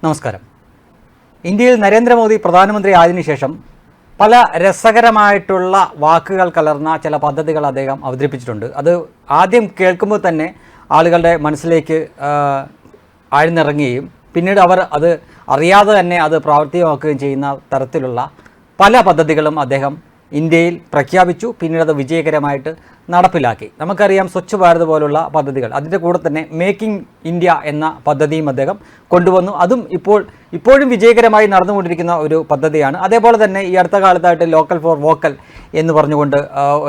നമസ്കാരം. ഇന്ത്യയിൽ നരേന്ദ്രമോദി പ്രധാനമന്ത്രി ആയതിനു ശേഷം പല രസകരമായിട്ടുള്ള വാക്കുകൾ കലർന്ന ചില പദ്ധതികൾ അദ്ദേഹം അവതരിപ്പിച്ചിട്ടുണ്ട്. അത് ആദ്യം കേൾക്കുമ്പോൾ തന്നെ ആളുകളുടെ മനസ്സിലേക്ക് ആഴ്ന്നിറങ്ങുകയും പിന്നീട് അവർ അത് അറിയാതെ തന്നെ അത് പ്രാവർത്തികമാക്കുകയും ചെയ്യുന്ന തരത്തിലുള്ള പല പദ്ധതികളും അദ്ദേഹം ഇന്ത്യയിൽ പ്രഖ്യാപിച്ചു. പിന്നീട് അത് വിജയകരമായിട്ട് നടപ്പിലാക്കി. നമുക്കറിയാം സ്വച്ഛ് ഭാരത് പോലുള്ള പദ്ധതികൾ, അതിൻ്റെ കൂടെ തന്നെ മേക്കിംഗ് ഇന്ത്യ എന്ന പദ്ധതിയും അദ്ദേഹം കൊണ്ടുവന്നു. അതും ഇപ്പോഴും വിജയകരമായി നടന്നുകൊണ്ടിരിക്കുന്ന ഒരു പദ്ധതിയാണ്. അതേപോലെ തന്നെ ഈ അടുത്ത കാലത്തായിട്ട് ലോക്കൽ ഫോർ വോക്കൽ എന്ന് പറഞ്ഞുകൊണ്ട്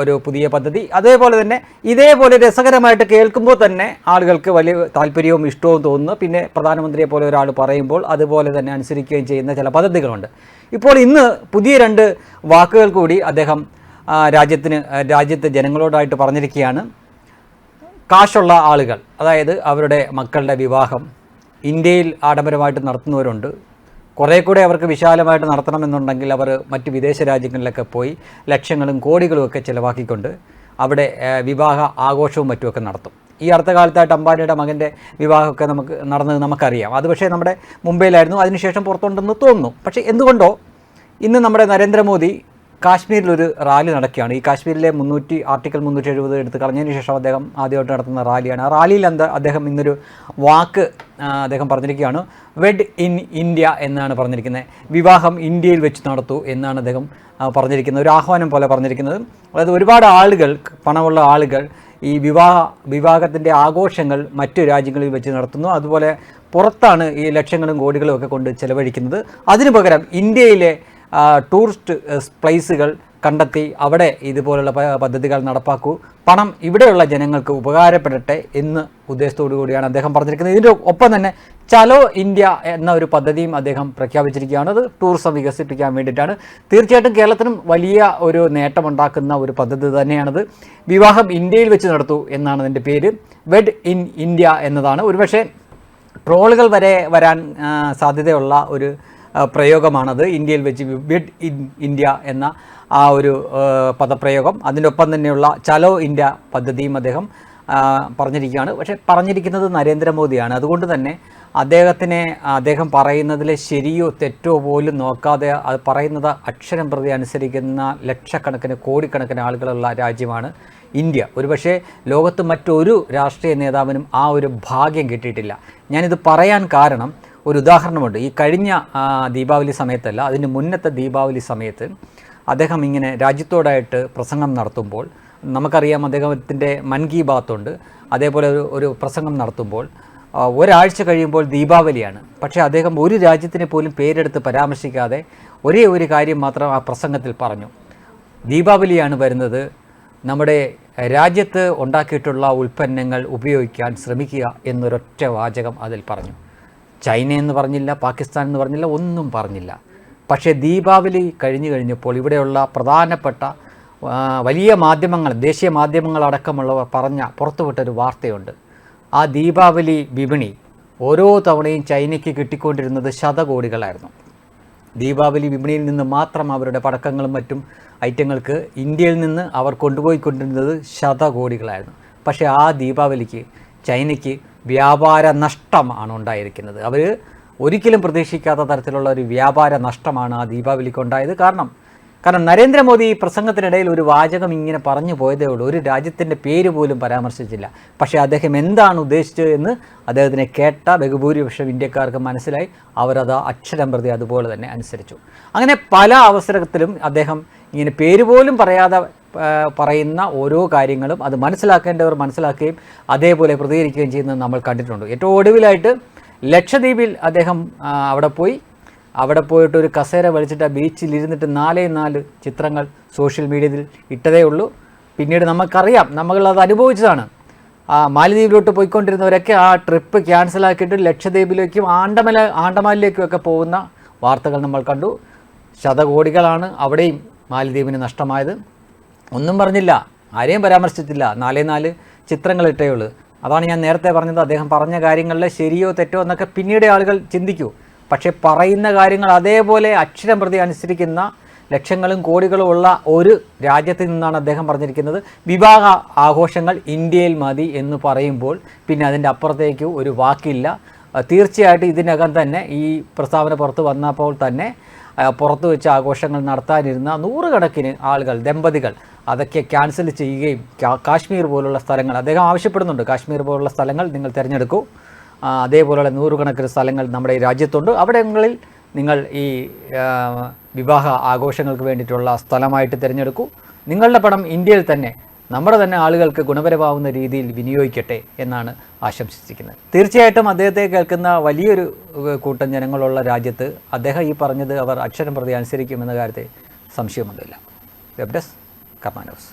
ഒരു പുതിയ പദ്ധതി, അതേപോലെ തന്നെ ഇതേപോലെ രസകരമായിട്ട് കേൾക്കുമ്പോൾ തന്നെ ആളുകൾക്ക് വലിയ താല്പര്യവും ഇഷ്ടവും തോന്നുന്നു. പിന്നെ പ്രധാനമന്ത്രിയെ പോലെ ഒരാൾ പറയുമ്പോൾ അതുപോലെ തന്നെ അനുസരിക്കുകയും ചെയ്യുന്ന ചില പദ്ധതികളുണ്ട്. ഇപ്പോൾ ഇന്ന് പുതിയ 2 വാക്കുകൾ കൂടി അദ്ദേഹം രാജ്യത്തെ ജനങ്ങളോടായിട്ട് പറഞ്ഞിരിക്കുകയാണ്. കാശുള്ള ആളുകൾ, അതായത് അവരുടെ മക്കളുടെ വിവാഹം ഇന്ത്യയിൽ ആഡംബരമായിട്ട് നടത്തുന്നവരുണ്ട്. കുറേ കൂടെ അവർക്ക് വിശാലമായിട്ട് നടത്തണമെന്നുണ്ടെങ്കിൽ അവർ മറ്റ് വിദേശ രാജ്യങ്ങളിലൊക്കെ പോയി ലക്ഷങ്ങളും കോടികളും ഒക്കെ ചിലവാക്കിക്കൊണ്ട് അവിടെ വിവാഹ ആഘോഷവും മറ്റുമൊക്കെ നടത്തും. ഈ അടുത്ത കാലത്തായിട്ട് അംബാനിയുടെ മകൻ്റെ വിവാഹമൊക്കെ നടന്നത് നമുക്കറിയാം. അത് പക്ഷേ നമ്മുടെ മുംബൈയിലായിരുന്നു, അതിനുശേഷം പുറത്തുണ്ടെന്ന് തോന്നുന്നു. പക്ഷേ എന്തുകൊണ്ടോ ഇന്ന് നമ്മുടെ നരേന്ദ്രമോദി കാശ്മീരിലൊരു റാലി നടക്കുകയാണ്. ഈ കാശ്മീരിലെ ആർട്ടിക്കിൾ 370 എടുത്ത് കളഞ്ഞതിന് ശേഷം അദ്ദേഹം ആദ്യമായിട്ട് നടത്തുന്ന റാലിയാണ്. ആ റാലിയിൽ അദ്ദേഹം ഇന്നൊരു വാക്ക് അദ്ദേഹം പറഞ്ഞിരിക്കുകയാണ്. വെഡ് ഇൻ ഇന്ത്യ എന്നാണ് പറഞ്ഞിരിക്കുന്നത്. വിവാഹം ഇന്ത്യയിൽ വെച്ച് നടത്തൂ എന്നാണ് അദ്ദേഹം പറഞ്ഞിരിക്കുന്നത്. ഒരു ആഹ്വാനം പോലെ പറഞ്ഞിരിക്കുന്നത്. അതായത് ഒരുപാട് ആളുകൾ, പണമുള്ള ആളുകൾ ഈ വിവാഹത്തിൻ്റെ ആഘോഷങ്ങൾ മറ്റു രാജ്യങ്ങളിൽ വെച്ച് നടത്തുന്നു. അതുപോലെ പുറത്താണ് ഈ ലക്ഷങ്ങളും കോടികളും ഒക്കെ കൊണ്ട് ചിലവഴിക്കുന്നത്. അതിനു പകരം ഇന്ത്യയിലെ ടൂറിസ്റ്റ് പ്ലേസുകൾ കണ്ടെത്തി അവിടെ ഇതുപോലുള്ള പദ്ധതികൾ നടപ്പാക്കൂ, പണം ഇവിടെയുള്ള ജനങ്ങൾക്ക് ഉപകാരപ്പെടട്ടെ എന്ന ഉദ്ദേശത്തോടു കൂടിയാണ് അദ്ദേഹം പറഞ്ഞിരിക്കുന്നത്. ഇതിൻ്റെ ഒപ്പം തന്നെ ചലോ ഇന്ത്യ എന്ന ഒരു പദ്ധതിയും അദ്ദേഹം പ്രഖ്യാപിച്ചിരിക്കുകയാണ്. അത് ടൂറിസം വികസിപ്പിക്കാൻ വേണ്ടിയിട്ടാണ്. തീർച്ചയായിട്ടും കേരളത്തിനും വലിയ ഒരു നേട്ടമുണ്ടാക്കുന്ന ഒരു പദ്ധതി തന്നെയാണത്. വിവാഹം ഇന്ത്യയിൽ വെച്ച് നടത്തൂ എന്നാണ് അതിൻ്റെ പേര്. വെഡ് ഇൻ ഇന്ത്യ എന്നതാണ്. ഒരുപക്ഷെ ട്രോളുകൾ വരെ വരാൻ സാധ്യതയുള്ള ഒരു പ്രയോഗമാണത്. ഇന്ത്യയിൽ വെച്ച് വെഡ് ഇൻ ഇന്ത്യ എന്ന ആ ഒരു പദപ്രയോഗം. അതിൻ്റെ ഒപ്പം തന്നെയുള്ള ചലോ ഇന്ത്യ പദ്ധതിയും അദ്ദേഹം പറഞ്ഞിരിക്കുകയാണ്. പക്ഷേ പറഞ്ഞിരിക്കുന്നത് നരേന്ദ്രമോദിയാണ്. അതുകൊണ്ട് തന്നെ അദ്ദേഹം പറയുന്നതിലെ ശരിയോ തെറ്റോ പോലും നോക്കാതെ അത് പറയുന്നത് അക്ഷരം പ്രതി അനുസരിക്കുന്ന ലക്ഷക്കണക്കിന് കോടിക്കണക്കിന് ആളുകളുള്ള രാജ്യമാണ് ഇന്ത്യ. ഒരുപക്ഷെ ലോകത്ത് മറ്റൊരു രാഷ്ട്രീയ നേതാവിനും ആ ഒരു ഭാഗ്യം കിട്ടിയിട്ടില്ല. ഞാനിത് പറയാൻ കാരണം ഒരു ഉദാഹരണമുണ്ട്. ഈ കഴിഞ്ഞ ദീപാവലി സമയത്തല്ല, അതിന് മുന്നത്തെ ദീപാവലി സമയത്ത് അദ്ദേഹം ഇങ്ങനെ രാജ്യത്തോടായിട്ട് പ്രസംഗം നടത്തുമ്പോൾ, നമുക്കറിയാം അദ്ദേഹത്തിൻ്റെ മൻ കി ബാത്തുണ്ട്, അതേപോലെ ഒരു പ്രസംഗം നടത്തുമ്പോൾ ഒരാഴ്ച കഴിയുമ്പോൾ ദീപാവലിയാണ്. പക്ഷേ അദ്ദേഹം ഒരു രാജ്യത്തിനെ പോലും പേരെടുത്ത് പരാമർശിക്കാതെ ഒരേ ഒരു കാര്യം മാത്രം ആ പ്രസംഗത്തിൽ പറഞ്ഞു. ദീപാവലിയാണ് വരുന്നത്, നമ്മുടെ രാജ്യത്ത് ഉണ്ടാക്കിയിട്ടുള്ള ഉൽപ്പന്നങ്ങൾ ഉപയോഗിക്കാൻ ശ്രമിക്കുക എന്നൊരൊറ്റ വാചകം അതിൽ പറഞ്ഞു. ചൈന എന്ന് പറഞ്ഞില്ല, പാകിസ്ഥാൻ എന്ന് പറഞ്ഞില്ല, ഒന്നും പറഞ്ഞില്ല. പക്ഷേ ദീപാവലി കഴിഞ്ഞപ്പോൾ ഇവിടെയുള്ള പ്രധാനപ്പെട്ട വലിയ മാധ്യമങ്ങൾ, ദേശീയ മാധ്യമങ്ങളടക്കമുള്ളവർ പുറത്തുവിട്ടൊരു വാർത്തയുണ്ട്. ആ ദീപാവലി വിപണി ഓരോ തവണയും ചൈനയ്ക്ക് കിട്ടിക്കൊണ്ടിരുന്നത് ശതകോടികളായിരുന്നു. ദീപാവലി വിപണിയിൽ നിന്ന് മാത്രം അവരുടെ പടക്കങ്ങളും മറ്റും ഐറ്റങ്ങൾക്ക് ഇന്ത്യയിൽ നിന്ന് അവർ കൊണ്ടുപോയിക്കൊണ്ടിരുന്നത് ശതകോടികളായിരുന്നു. പക്ഷേ ആ ദീപാവലിക്ക് ചൈനയ്ക്ക് വ്യാപാര നഷ്ടമാണ് ഉണ്ടായിരിക്കുന്നത്. അവർ ഒരിക്കലും പ്രതീക്ഷിക്കാത്ത തരത്തിലുള്ള ഒരു വ്യാപാര നഷ്ടമാണ് ആ ദീപാവലിക്ക് ഉണ്ടായത്. കാരണം നരേന്ദ്രമോദി ഈ പ്രസംഗത്തിനിടയിൽ ഒരു വാചകം ഇങ്ങനെ പറഞ്ഞു പോയതേ ഉള്ളൂ. ഒരു രാജ്യത്തിൻ്റെ പേര് പോലും പരാമർശിച്ചില്ല. പക്ഷേ അദ്ദേഹം എന്താണ് ഉദ്ദേശിച്ചത് എന്ന് അദ്ദേഹത്തിനെ കേട്ട ബഹുഭൂരിപക്ഷം ഇന്ത്യക്കാർക്ക് മനസ്സിലായി. അവരത് അക്ഷരം പ്രതി അതുപോലെ തന്നെ അനുസരിച്ചു. അങ്ങനെ പല അവസരത്തിലും അദ്ദേഹം ഇങ്ങനെ പേര് പോലും പറയാതെ പറയുന്ന ഓരോ കാര്യങ്ങളും അത് മനസ്സിലാക്കേണ്ടവർ മനസ്സിലാക്കുകയും അതേപോലെ പ്രതികരിക്കുകയും ചെയ്യുന്നത് നമ്മൾ കണ്ടിട്ടുണ്ട്. ഏറ്റവും ഒടുവിലായിട്ട് ലക്ഷദ്വീപിൽ അദ്ദേഹം അവിടെ പോയിട്ട് ഒരു കസേര വലിച്ചിട്ട് ആ ബീച്ചിൽ ഇരുന്നിട്ട് 4 ചിത്രങ്ങൾ സോഷ്യൽ മീഡിയയിൽ ഇട്ടതേ ഉള്ളൂ. പിന്നീട് നമുക്കറിയാം, നമ്മളത് അനുഭവിച്ചതാണ്. മാലദ്വീപിലോട്ട് പോയിക്കൊണ്ടിരുന്നവരൊക്കെ ആ ട്രിപ്പ് ക്യാൻസലാക്കിയിട്ട് ലക്ഷദ്വീപിലേക്കും ആൻഡമാനിലേക്കും ഒക്കെ പോകുന്ന വാർത്തകൾ നമ്മൾ കണ്ടു. ശതകോടികളാണ് അവിടെയും മാലദ്വീപിന് നഷ്ടമായത്. ഒന്നും പറഞ്ഞില്ല, ആരെയും പരാമർശിച്ചില്ല, 4 ചിത്രങ്ങൾ ഇട്ടേ ഉള്ളൂ. അതാണ് ഞാൻ നേരത്തെ പറഞ്ഞത്. അദ്ദേഹം പറഞ്ഞ കാര്യങ്ങളിൽ ശരിയോ തെറ്റോ എന്നൊക്കെ പിന്നീട് ആളുകൾ ചിന്തിക്കൂ. പക്ഷേ പറയുന്ന കാര്യങ്ങൾ അതേപോലെ അക്ഷരം പ്രതി അനുസരിക്കുന്ന ലക്ഷങ്ങളും കോടികളും ഉള്ള ഒരു രാജ്യത്തിൽ നിന്നാണ് അദ്ദേഹം പറഞ്ഞിരിക്കുന്നത്. വിവാഹ ആഘോഷങ്ങൾ ഇന്ത്യയിൽ മതി എന്ന് പറയുമ്പോൾ പിന്നെ അതിൻ്റെ അപ്പുറത്തേക്ക് ഒരു വാക്കില്ല. തീർച്ചയായിട്ടും ഇതിനകം തന്നെ ഈ പ്രസ്താവന പുറത്ത് വന്നപ്പോൾ തന്നെ പുറത്തു വെച്ച് ആഘോഷങ്ങൾ നടത്താനിരുന്ന നൂറുകണക്കിന് ആളുകൾ, ദമ്പതികൾ അതൊക്കെ ക്യാൻസൽ ചെയ്യുകയും കാശ്മീർ പോലുള്ള സ്ഥലങ്ങൾ അദ്ദേഹം ആവശ്യപ്പെടുന്നുണ്ട്. കാശ്മീർ പോലുള്ള സ്ഥലങ്ങൾ നിങ്ങൾ തിരഞ്ഞെടുക്കൂ, അതേപോലുള്ള നൂറുകണക്കിന് സ്ഥലങ്ങൾ നമ്മുടെ ഈ രാജ്യത്തുണ്ട്, അവിടങ്ങളിൽ നിങ്ങൾ ഈ വിവാഹ ആഘോഷങ്ങൾക്ക് വേണ്ടിയിട്ടുള്ള സ്ഥലമായിട്ട് തിരഞ്ഞെടുക്കൂ. നിങ്ങളുടെ പണം ഇന്ത്യയിൽ തന്നെ നമ്മുടെ തന്നെ ആളുകൾക്ക് ഗുണപരമാവുന്ന രീതിയിൽ വിനിയോഗിക്കട്ടെ എന്നാണ് ആശംസിച്ചിരിക്കുന്നത്. തീർച്ചയായിട്ടും അദ്ദേഹത്തെ കേൾക്കുന്ന വലിയൊരു കൂട്ടം ജനങ്ങളുള്ള രാജ്യത്ത് അദ്ദേഹം ഈ പറഞ്ഞത് അവർ അക്ഷരം പ്രതി അനുസരിക്കുമെന്ന കാര്യത്തിൽ സംശയമൊന്നുമില്ല. വെബ് ഡെസ്ക് കർമ്മ ന്യൂസ്.